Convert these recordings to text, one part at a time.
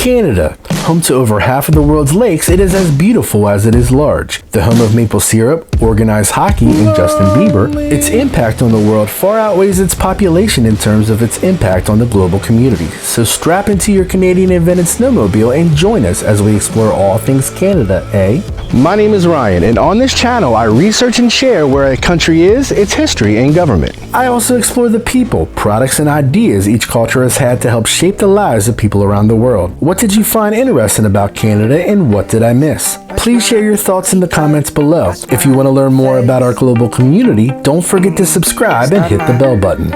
Canada, home to over half of the world's lakes, it is as beautiful as it is large. The home of maple syrup, organized hockey, and Justin Bieber, its impact on the world far outweighs its population in terms of its impact on the global community. So strap into your Canadian invented snowmobile and join us as we explore all things Canada, eh? My name is Ryan, and on this channel I research and share where a country is, its history, and government. I also explore the people, products, and ideas each culture has had to help shape the lives of people around the world. What did you find interesting about Canada, and what did I miss? Please share your thoughts in the comments below. If you want to learn more about our global community, don't forget to subscribe and hit the bell button.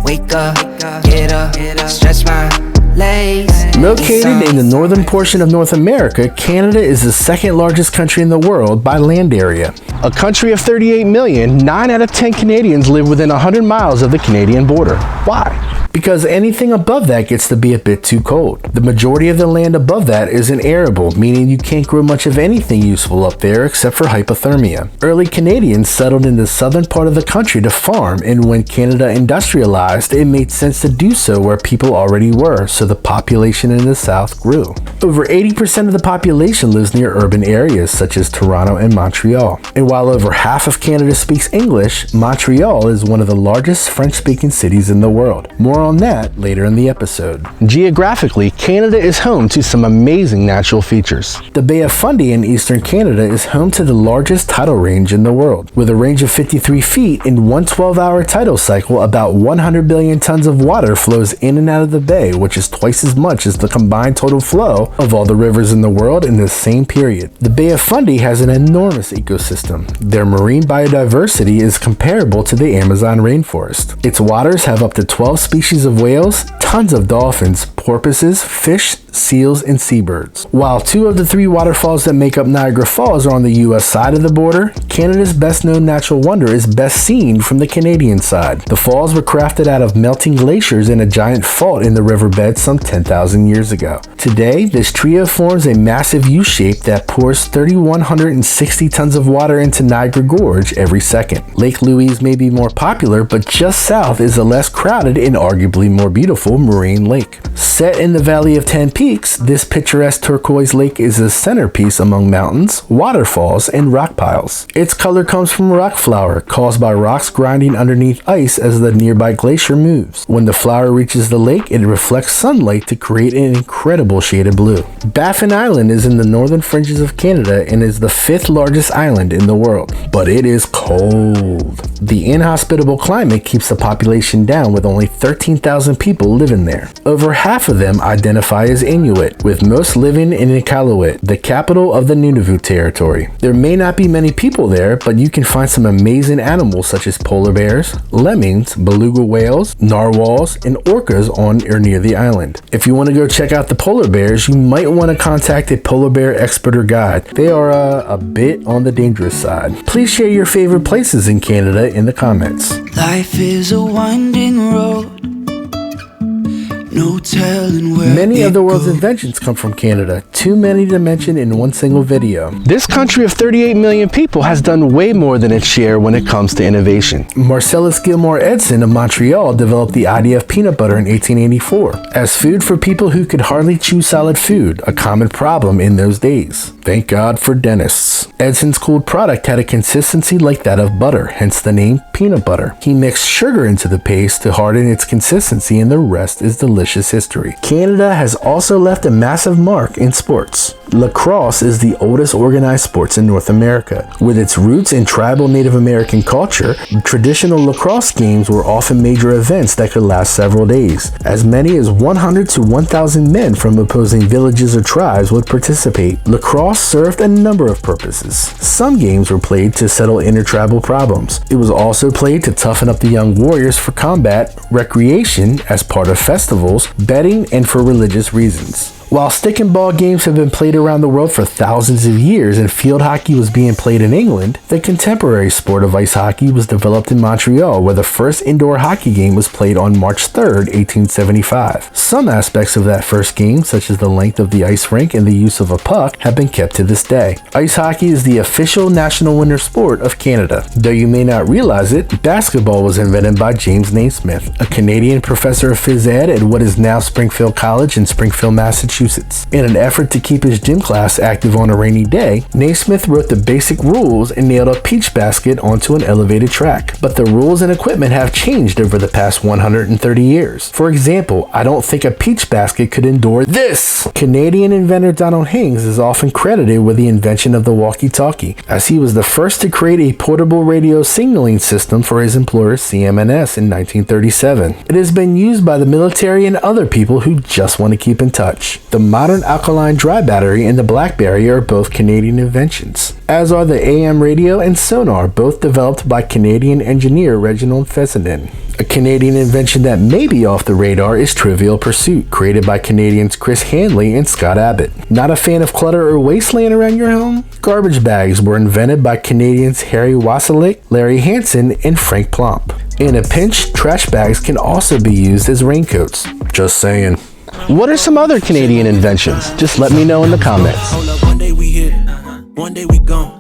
Wake up, get up, stretch my legs. Located in the northern portion of North America, Canada is the second largest country in the world by land area. A country of 38 million, 9 out of 10 Canadians live within 100 miles of the Canadian border. Why? Because anything above that gets to be a bit too cold. The majority of the land above that isn't arable, meaning you can't grow much of anything useful up there except for hypothermia. Early Canadians settled in the southern part of the country to farm, and when Canada industrialized, it made sense to do so where people already were, so the population in the south grew. Over 80% of the population lives near urban areas such as Toronto and Montreal. And while over half of Canada speaks English, Montreal is one of the largest French-speaking cities in the world. More on that later in the episode. Geographically, Canada is home to some amazing natural features. The Bay of Fundy in eastern Canada is home to the largest tidal range in the world. With a range of 53 feet in one 12-hour tidal cycle, about 100 billion tons of water flows in and out of the bay, which is twice as much as the combined total flow of all the rivers in the world in the same period. The Bay of Fundy has an enormous ecosystem. Their marine biodiversity is comparable to the Amazon rainforest. Its waters have up to 12 species of whales, tons of dolphins, porpoises, fish, seals, and seabirds. While 2 of the 3 waterfalls that make up Niagara Falls are on the US side of the border, Canada's best known natural wonder is best seen from the Canadian side. The falls were crafted out of melting glaciers in a giant fault in the riverbed some 10,000 years ago. Today, this trio forms a massive U-shape that pours 3,160 tons of water into Niagara Gorge every second. Lake Louise may be more popular, but just south is a less crowded and arguably more beautiful marine lake. Set in the Valley of 10 Peaks, this picturesque turquoise lake is a centerpiece among mountains, waterfalls, and rock piles. Its color comes from rock flour, caused by rocks grinding underneath ice as the nearby glacier moves. When the flour reaches the lake, it reflects sunlight to create an incredible shade of blue. Baffin Island is in the northern fringes of Canada and is the 5th largest island in the world, but it is cold. The inhospitable climate keeps the population down, with only 13,000 people living there. Over half of them identify as Inuit, with most living in Iqaluit, the capital of the Nunavut territory. There may not be many people there, but you can find some amazing animals such as polar bears, lemmings, beluga whales, narwhals, and orcas on or near the island. If you want to go check out the polar bears, you might want to contact a polar bear expert or guide. They are a bit on the dangerous side. Please share your favorite places in Canada in the comments. Life is a winding road. No telling where many of the world's inventions come from Canada, too many to mention in one single video. This country of 38 million people has done way more than its share when it comes to innovation. Marcellus Gilmore Edson of Montreal developed the idea of peanut butter in 1884 as food for people who could hardly chew solid food, a common problem in those days. Thank God for dentists. Edson's cooled product had a consistency like that of butter, hence the name peanut butter. He mixed sugar into the paste to harden its consistency, and the rest is delicious history. Canada has also left a massive mark in sports. Lacrosse is the oldest organized sports in North America. With its roots in tribal Native American culture, traditional lacrosse games were often major events that could last several days. As many as 100 to 1,000 men from opposing villages or tribes would participate. Lacrosse served a number of purposes. Some games were played to settle intertribal problems. It was also played to toughen up the young warriors for combat, recreation as part of festivals, betting, and for religious reasons. While stick and ball games have been played around the world for thousands of years and field hockey was being played in England, the contemporary sport of ice hockey was developed in Montreal, where the first indoor hockey game was played on March 3rd, 1875. Some aspects of that first game, such as the length of the ice rink and the use of a puck, have been kept to this day. Ice hockey is the official national winter sport of Canada. Though you may not realize it, basketball was invented by James Naismith, a Canadian professor of phys ed at what is now Springfield College in Springfield, Massachusetts. Massachusetts. In an effort to keep his gym class active on a rainy day, Naismith wrote the basic rules and nailed a peach basket onto an elevated track. But the rules and equipment have changed over the past 130 years. For example, I don't think a peach basket could endure this! Canadian inventor Donald Haynes is often credited with the invention of the walkie-talkie, as he was the first to create a portable radio signaling system for his employer CMNS in 1937. It has been used by the military and other people who just want to keep in touch. The modern alkaline dry battery and the BlackBerry are both Canadian inventions, as are the AM radio and sonar, both developed by Canadian engineer Reginald Fessenden. A Canadian invention that may be off the radar is Trivial Pursuit, created by Canadians Chris Handley and Scott Abbott. Not a fan of clutter or waste laying around your home? Garbage bags were invented by Canadians Harry Wassilick, Larry Hansen, and Frank Plump. In a pinch, trash bags can also be used as raincoats. Just saying. What are some other Canadian inventions? Just let me know in the comments. One day we hit, one day we gone.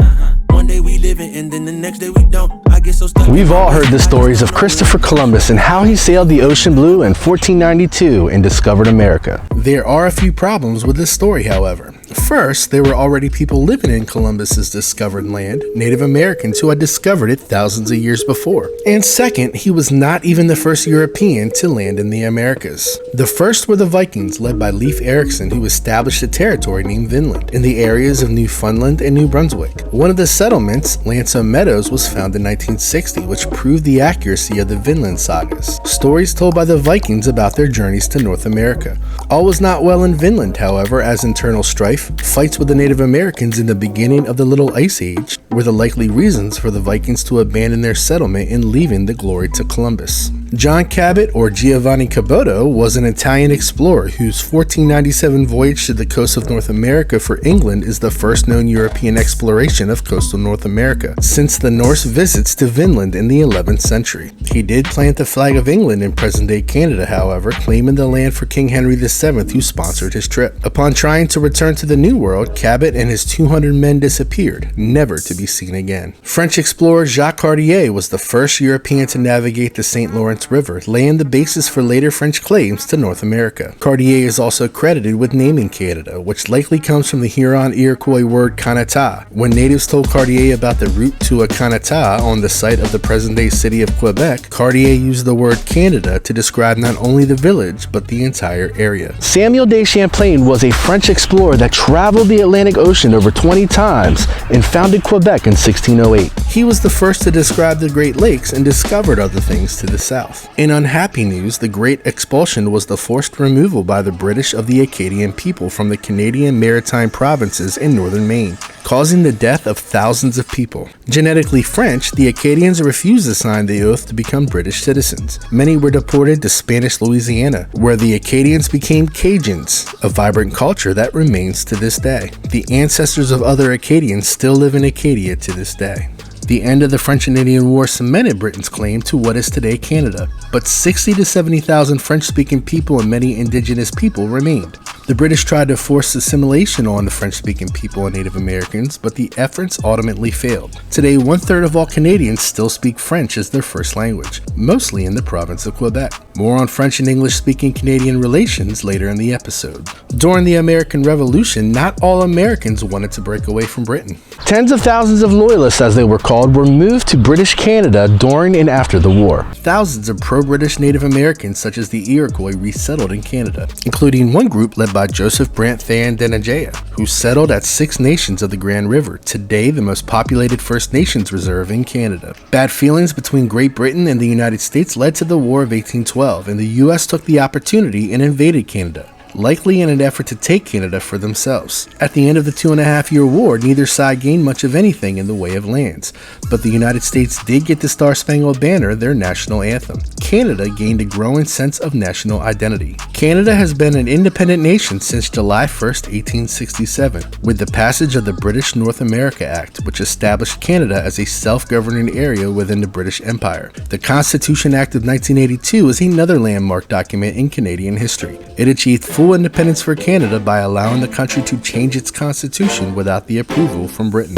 One day we living and then the next day we don't. I get so stuck. We've all heard the stories of Christopher Columbus and how he sailed the ocean blue in 1492 and discovered America. There are a few problems with this story, however. First, there were already people living in Columbus's discovered land, Native Americans who had discovered it thousands of years before. And second, he was not even the first European to land in the Americas. The first were the Vikings, led by Leif Erikson, who established a territory named Vinland in the areas of Newfoundland and New Brunswick. One of the settlements, Lansom Meadows, was found in 1960, which proved the accuracy of the Vinland sagas, stories told by the Vikings about their journeys to North America. All was not well in Vinland, however, as internal strife, fights with the Native Americans in the beginning of the Little Ice Age, were the likely reasons for the Vikings to abandon their settlement and leaving the glory to Columbus. John Cabot, or Giovanni Caboto, was an Italian explorer whose 1497 voyage to the coast of North America for England is the first known European exploration of coastal North America since the Norse visits to Vinland in the 11th century. He did plant the flag of England in present-day Canada, however, claiming the land for King Henry VII, who sponsored his trip. Upon trying to return to the New World, Cabot and his 200 men disappeared, never to be seen again. French explorer Jacques Cartier was the first European to navigate the St. Lawrence River, laying the basis for later French claims to North America. Cartier is also credited with naming Canada, which likely comes from the Huron-Iroquois word Kanata. When natives told Cartier about the route to a Kanata on the site of the present-day city of Quebec, Cartier used the word Canada to describe not only the village, but the entire area. Samuel de Champlain was a French explorer that traveled the Atlantic Ocean over 20 times and founded Quebec in 1608. He was the first to describe the Great Lakes and discovered other things to the south. In unhappy news, the Great Expulsion was the forced removal by the British of the Acadian people from the Canadian Maritime provinces in northern Maine, causing the death of thousands of people. Genetically French, the Acadians refused to sign the oath to become British citizens. Many were deported to Spanish Louisiana, where the Acadians became Cajuns, a vibrant culture that remains to this day. The ancestors of other Acadians still live in Acadia to this day. The end of the French and Indian War cemented Britain's claim to what is today Canada, but 60 to 70,000 French-speaking people and many indigenous people remained. The British tried to force assimilation on the French-speaking people and Native Americans, but the efforts ultimately failed. Today, 1/3 of all Canadians still speak French as their first language, mostly in the province of Quebec. More on French and English-speaking Canadian relations later in the episode. During the American Revolution, not all Americans wanted to break away from Britain. Tens of thousands of loyalists, as they were called, were moved to British Canada during and after the war. Thousands of pro-British Native Americans, such as the Iroquois, resettled in Canada, including one group led by Joseph Brant Thayendanegea, who settled at 6 Nations of the Grand River, today the most populated First Nations reserve in Canada. Bad feelings between Great Britain and the United States led to the War of 1812, and the U.S. took the opportunity and invaded Canada, likely in an effort to take Canada for themselves. At the end of the 2.5-year war, neither side gained much of anything in the way of lands, but the United States did get the Star-Spangled Banner, their national anthem. Canada gained a growing sense of national identity. Canada has been an independent nation since July 1st, 1867, with the passage of the British North America Act, which established Canada as a self-governing area within the British Empire. The Constitution Act of 1982 is another landmark document in Canadian history. It achieved full independence for Canada by allowing the country to change its constitution without the approval from Britain.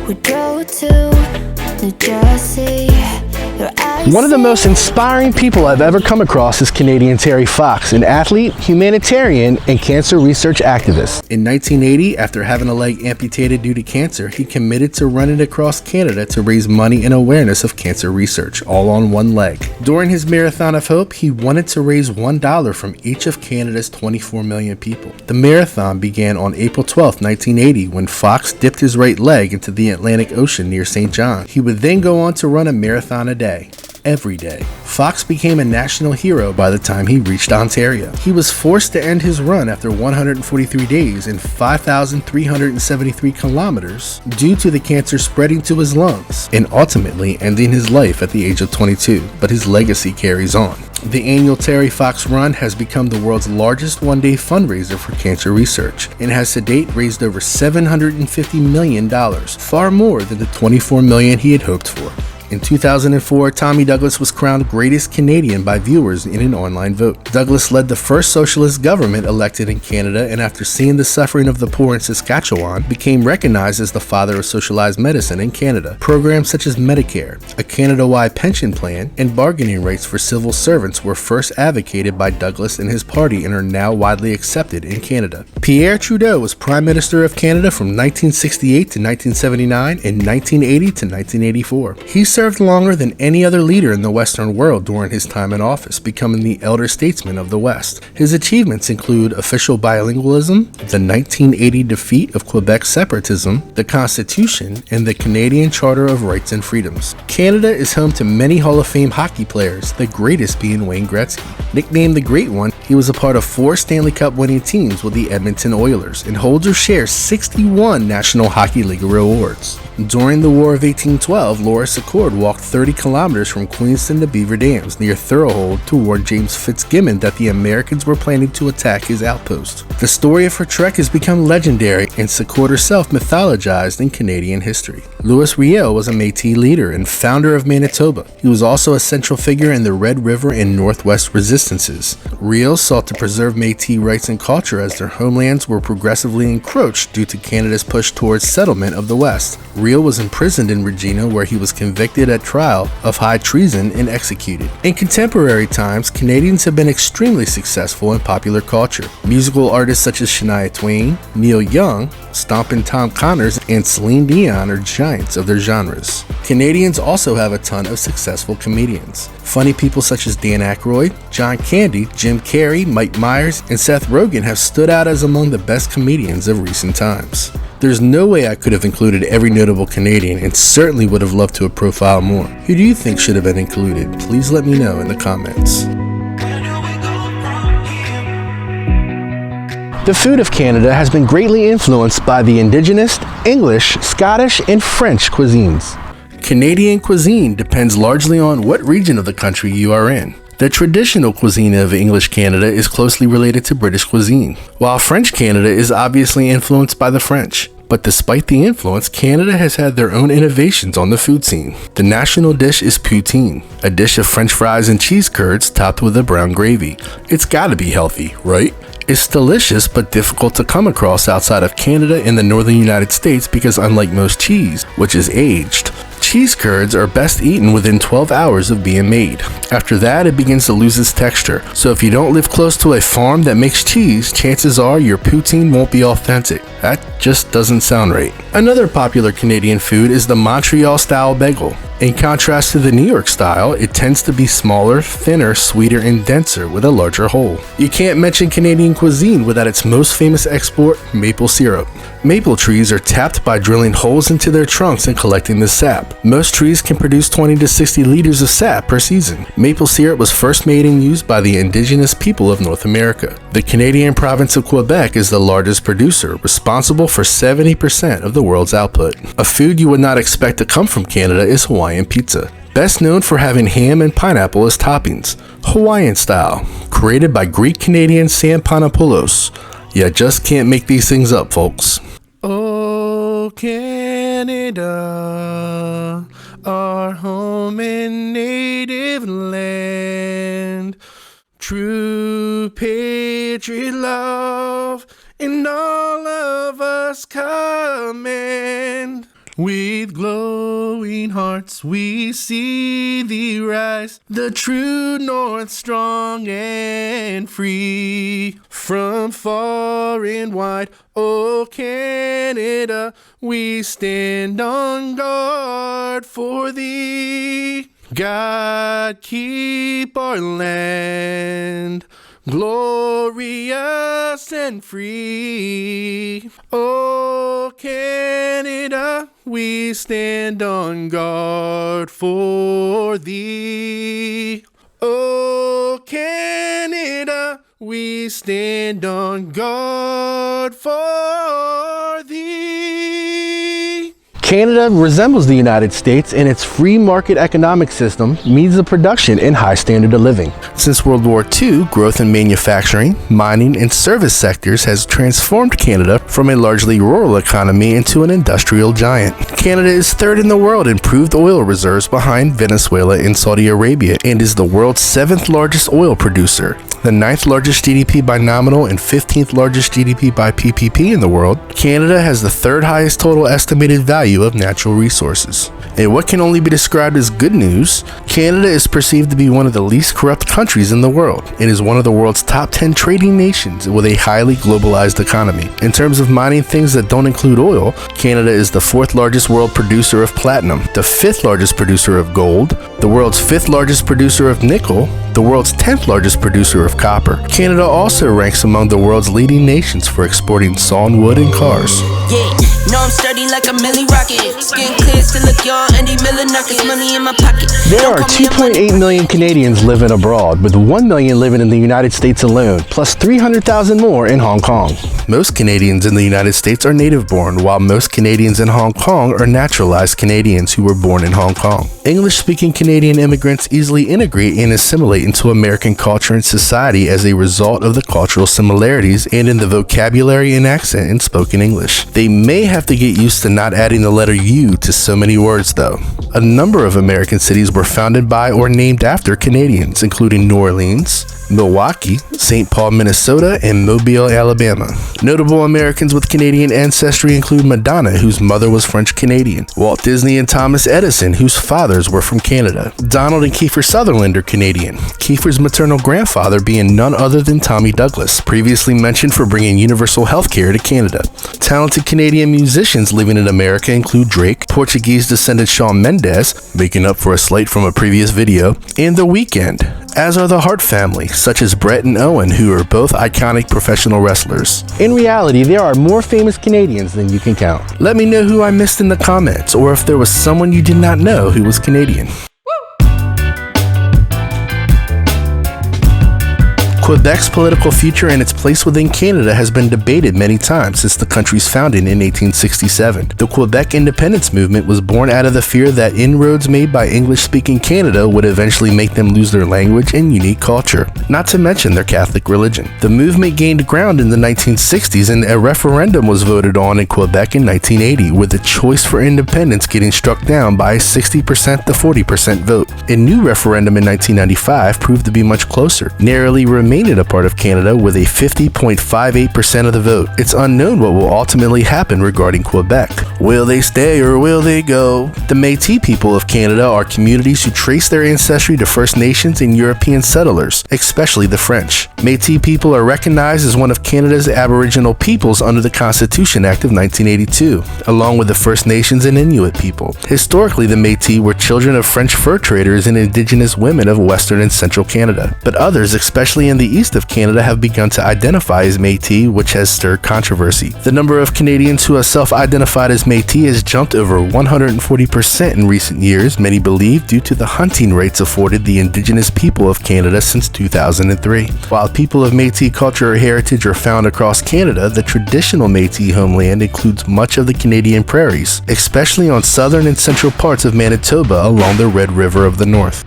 We drove to New Jersey. One of the most inspiring people I've ever come across is Canadian Terry Fox, an athlete, humanitarian, and cancer research activist. In 1980, after having a leg amputated due to cancer, he committed to running across Canada to raise money and awareness of cancer research, all on one leg. During his Marathon of Hope, he wanted to raise $1 from each of Canada's 24 million people. The marathon began on April 12, 1980, when Fox dipped his right leg into the Atlantic Ocean near St. John. He would then go on to run a marathon a day. Every day. Fox became a national hero by the time he reached Ontario. He was forced to end his run after 143 days and 5,373 kilometers due to the cancer spreading to his lungs and ultimately ending his life at the age of 22, but his legacy carries on. The annual Terry Fox Run has become the world's largest one-day fundraiser for cancer research and has to date raised over $750 million, far more than the $24 million he had hoped for. In 2004, Tommy Douglas was crowned greatest Canadian by viewers in an online vote. Douglas led the first socialist government elected in Canada, and after seeing the suffering of the poor in Saskatchewan, became recognized as the father of socialized medicine in Canada. Programs such as Medicare, a Canada-wide pension plan, and bargaining rights for civil servants were first advocated by Douglas and his party and are now widely accepted in Canada. Pierre Trudeau was Prime Minister of Canada from 1968 to 1979 and 1980 to 1984. He served longer than any other leader in the Western world during his time in office, becoming the elder statesman of the West. His achievements include official bilingualism, the 1980 defeat of Quebec separatism, the Constitution, and the Canadian Charter of Rights and Freedoms. Canada is home to many Hall of Fame hockey players, the greatest being Wayne Gretzky. Nicknamed the Great One, he was a part of 4 Stanley Cup winning teams with the Edmonton Oilers and holds or shares 61 National Hockey League awards. During the War of 1812, Laura Secord walked 30 kilometers from Queenston to Beaver Dams near Thorold to warn James Fitzgibbon that the Americans were planning to attack his outpost. The story of her trek has become legendary and Secord herself mythologized in Canadian history. Louis Riel was a Metis leader and founder of Manitoba. He was also a central figure in the Red River and Northwest resistances. Riel sought to preserve Metis rights and culture as their homelands were progressively encroached due to Canada's push towards settlement of the West. Riel was imprisoned in Regina, where he was convicted at trial of high treason and executed. In contemporary times, Canadians have been extremely successful in popular culture. Musical artists such as Shania Twain, Neil Young, Stompin' Tom Connors, and Celine Dion are giants of their genres. Canadians also have a ton of successful comedians. Funny people such as Dan Aykroyd, John Candy, Jim Carrey, Mike Myers, and Seth Rogen have stood out as among the best comedians of recent times. There's no way I could have included every notable Canadian and certainly would have loved to have profiled more. Who do you think should have been included? Please let me know in the comments. The food of Canada has been greatly influenced by the Indigenous, English, Scottish, and French cuisines. Canadian cuisine depends largely on what region of the country you are in. The traditional cuisine of English Canada is closely related to British cuisine, while French Canada is obviously influenced by the French. But despite the influence, Canada has had their own innovations on the food scene. The national dish is poutine, a dish of French fries and cheese curds topped with a brown gravy. It's gotta be healthy, right? It's delicious but difficult to come across outside of Canada and the northern United States because unlike most cheese, which is aged, cheese curds are best eaten within 12 hours of being made. After that, it begins to lose its texture. So if you don't live close to a farm that makes cheese, chances are your poutine won't be authentic. That just doesn't sound right. Another popular Canadian food is the Montreal-style bagel. In contrast to the New York style, it tends to be smaller, thinner, sweeter, and denser with a larger hole. You can't mention Canadian cuisine without its most famous export, maple syrup. Maple trees are tapped by drilling holes into their trunks and collecting the sap. Most trees can produce 20 to 60 liters of sap per season. Maple syrup was first made and used by the indigenous people of North America. The Canadian province of Quebec is the largest producer, responsible for 70% of the world's output. A food you would not expect to come from Canada is Hawaiian pizza. Best known for having ham and pineapple as toppings. Hawaiian style, created by Greek-Canadian Sam Panopoulos. You just can't make these things up, folks. Oh, Canada, our home and native land, true patriot love, and all of us commend. With glowing hearts we see thee rise, the true north strong and free. From far and wide, O Canada, we stand on guard for thee. God keep our land glorious and free. O Canada, we stand on guard for thee. O Canada, we stand on guard for thee. Canada resembles the United States in its free market economic system, means of production, and high standard of living. Since World War II, growth in manufacturing, mining, and service sectors has transformed Canada from a largely rural economy into an industrial giant. Canada is third in the world in proved oil reserves behind Venezuela and Saudi Arabia, and is the world's 7th largest oil producer, the 9th largest GDP by nominal and 15th largest GDP by PPP in the world. Canada has the 3rd highest total estimated value of natural resources. In what can only be described as good news, Canada is perceived to be one of the least corrupt countries in the world. It is one of the world's top 10 trading nations with a highly globalized economy. In terms of mining things that don't include oil, Canada is the 4th largest world producer of platinum, the 5th largest producer of gold, the world's 5th largest producer of nickel, the world's 10th largest producer of copper. Canada also ranks among the world's leading nations for exporting sawn wood and cars. Yeah, know I'm sturdy like a milli rocket. Skin clear, still look young, Andy Miller knockers, money in my pocket. There are 2.8 million Canadians living abroad, with 1 million living in the United States alone, plus 300,000 more in Hong Kong. Most Canadians in the United States are native-born, while most Canadians in Hong Kong are naturalized Canadians who were born in Hong Kong. English-speaking Canadian immigrants easily integrate and assimilate into American culture and society as a result of the cultural similarities and in the vocabulary and accent in spoken English. They may have to get used to not adding the letter U to so many words, though. A number of American cities were founded by or named after Canadians, including New Orleans, Milwaukee, St. Paul, Minnesota, and Mobile, Alabama. Notable Americans with Canadian ancestry include Madonna, whose mother was French-Canadian, Walt Disney and Thomas Edison, whose fathers were from Canada. Donald and Kiefer Sutherland are Canadian, Kiefer's maternal grandfather being none other than Tommy Douglas, previously mentioned for bringing universal health care to Canada. Talented Canadian musicians living in America include Drake, Portuguese descendant Shawn Mendes, making up for a slight from a previous video, and The Weeknd, as are the Hart family, such as Brett and Owen, who are both iconic professional wrestlers. In reality, there are more famous Canadians than you can count. Let me know who I missed in the comments, or if there was someone you did not know who was Canadian. Quebec's political future and its place within Canada has been debated many times since the country's founding in 1867. The Quebec independence movement was born out of the fear that inroads made by English-speaking Canada would eventually make them lose their language and unique culture, not to mention their Catholic religion. The movement gained ground in the 1960s and a referendum was voted on in Quebec in 1980, with the choice for independence getting struck down by a 60% to 40% vote. A new referendum in 1995 proved to be much closer, narrowly remaining a part of Canada with a 50.58% of the vote. It's unknown what will ultimately happen regarding Quebec. Will they stay or will they go? The Metis people of Canada are communities who trace their ancestry to First Nations and European settlers, especially the French. Metis people are recognized as one of Canada's Aboriginal peoples under the Constitution Act of 1982, along with the First Nations and Inuit people. Historically, the Metis were children of French fur traders and Indigenous women of Western and Central Canada, but others, especially in the east of Canada, have begun to identify as Métis, which has stirred controversy. The number of Canadians who have self-identified as Métis has jumped over 140% in recent years, many believe due to the hunting rights afforded the Indigenous people of Canada since 2003. While people of Métis culture or heritage are found across Canada, the traditional Métis homeland includes much of the Canadian prairies, especially on southern and central parts of Manitoba along the Red River of the North.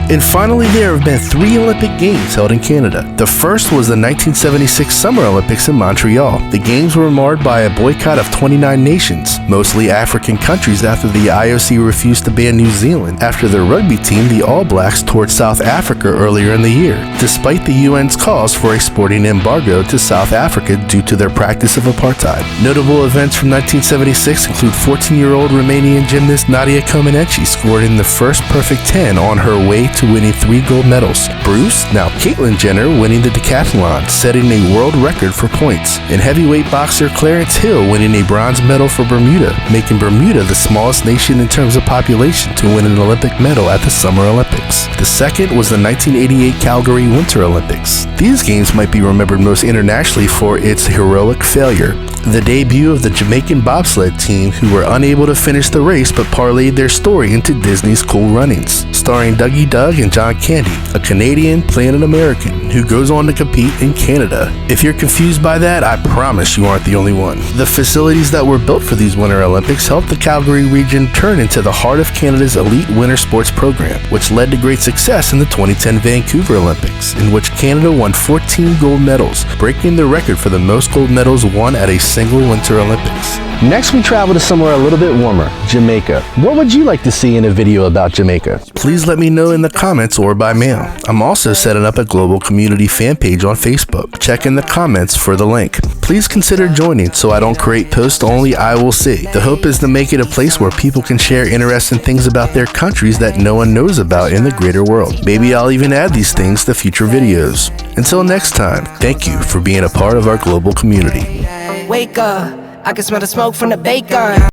And finally, there have been 3 Olympic Games held in Canada. The first was the 1976 Summer Olympics in Montreal. The Games were marred by a boycott of 29 nations, mostly African countries, after the IOC refused to ban New Zealand after their rugby team, the All Blacks, toured South Africa earlier in the year, despite the UN's calls for a sporting embargo to South Africa due to their practice of apartheid. Notable events from 1976 include 14-year-old Romanian gymnast Nadia Comaneci scoring the first perfect 10 on her way to winning 3 gold medals. Bruce, now Caitlyn Jenner, winning the decathlon, setting a world record for points. And heavyweight boxer Clarence Hill winning a bronze medal for Bermuda, making Bermuda the smallest nation in terms of population to win an Olympic medal at the Summer Olympics. The second was the 1988 Calgary Winter Olympics. These games might be remembered most internationally for its heroic failure. The debut of the Jamaican bobsled team, who were unable to finish the race but parlayed their story into Disney's Cool Runnings, starring Dougie Doug and John Candy, a Canadian playing an American who goes on to compete in Canada. If you're confused by that, I promise you aren't the only one. The facilities that were built for these Winter Olympics helped the Calgary region turn into the heart of Canada's elite winter sports program, which led to great success in the 2010 Vancouver Olympics, in which Canada won 14 gold medals, breaking the record for the most gold medals won at a single Winter Olympics. Next, we travel to somewhere a little bit warmer, Jamaica. What would you like to see in a video about Jamaica? Please let me know in the comments or by mail. I'm also setting up a global community fan page on Facebook. Check in the comments for the link. Please consider joining so I don't create posts only I will see. The hope is to make it a place where people can share interesting things about their countries that no one knows about in the greater world. Maybe I'll even add these things to future videos. Until next time, thank you for being a part of our global community. Wake up, I can smell the smoke from the bacon.